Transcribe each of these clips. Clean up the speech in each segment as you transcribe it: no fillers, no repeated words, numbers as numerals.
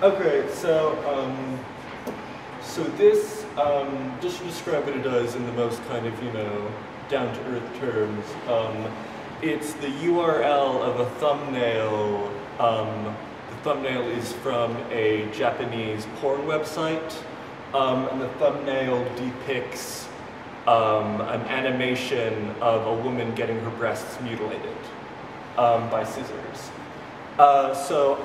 Okay, so this, just to describe what it does in the most kind of, down-to-earth terms, it's the URL of a thumbnail. The thumbnail is from a Japanese porn website, and the thumbnail depicts an animation of a woman getting her breasts mutilated by scissors. So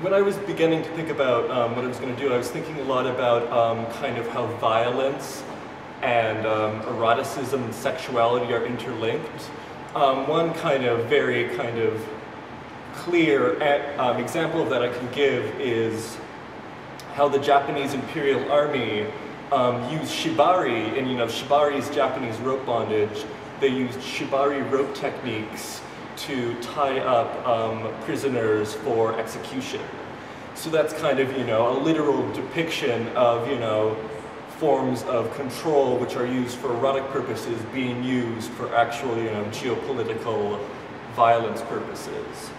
when I was beginning to think about what I was going to do, I was thinking a lot about kind of how violence and eroticism and sexuality are interlinked. One kind of very kind of clear example of that I can give is how the Japanese Imperial Army used shibari, and shibari is Japanese rope bondage. They used shibari rope techniques to tie up prisoners for execution. So that's kind of, a literal depiction of, forms of control which are used for erotic purposes being used for actual, geopolitical violence purposes.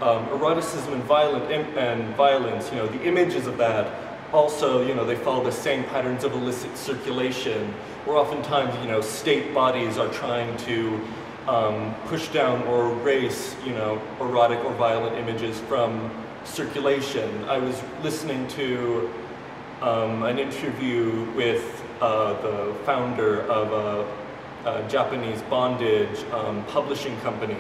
Eroticism and violence, the images of that also, they follow the same patterns of illicit circulation, where oftentimes, state bodies are trying to push down or erase, erotic or violent images from circulation. I was listening to an interview with the founder of a Japanese bondage publishing company,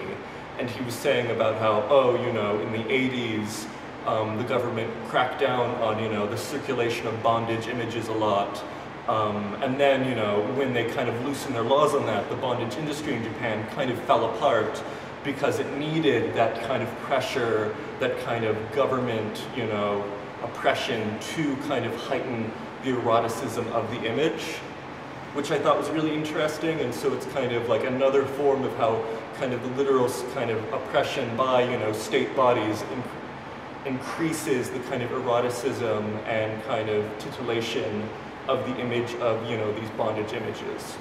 and he was saying about how, in the 80s, the government cracked down on, the circulation of bondage images a lot. And then, when they kind of loosened their laws on that, the bondage industry in Japan kind of fell apart because it needed that kind of pressure, that kind of government, oppression to kind of heighten the eroticism of the image, which I thought was really interesting. And so it's kind of like another form of how kind of the literal kind of oppression by, state bodies increases the kind of eroticism and kind of titillation of the image of, these bondage images.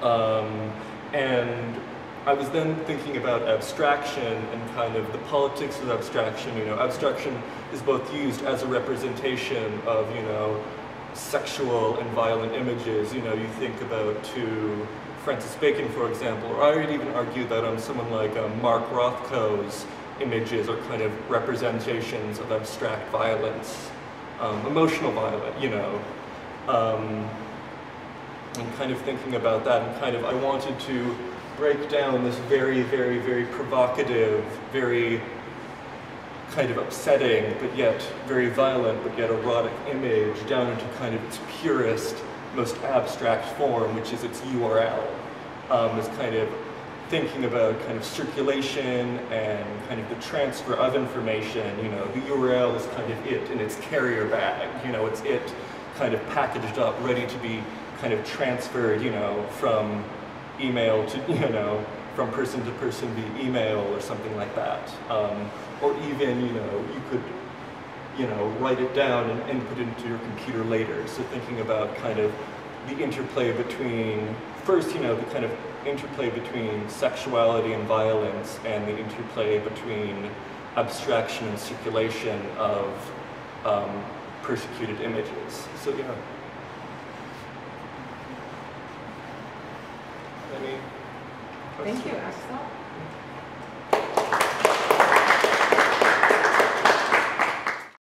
And I was then thinking about abstraction and kind of the politics of abstraction. Abstraction is both used as a representation of, sexual and violent images. You think about to Francis Bacon, for example, or I would even argue that someone like Mark Rothko's images are kind of representations of abstract violence, emotional violence, and kind of thinking about that, and kind of I wanted to break down this very, very, very provocative, very kind of upsetting, but yet very violent, but yet erotic image down into kind of its purest, most abstract form, which is its URL. Is kind of thinking about kind of circulation and kind of the transfer of information. The URL is kind of it in its carrier bag. It's it kind of packaged up, ready to be kind of transferred, from email to, from person to person via email or something like that. Or even, you could, write it down and input it into your computer later. So thinking about kind of the interplay between, first, the kind of interplay between sexuality and violence, and the interplay between abstraction and circulation of persecuted images. So, yeah. Any questions? Thank you, Axel.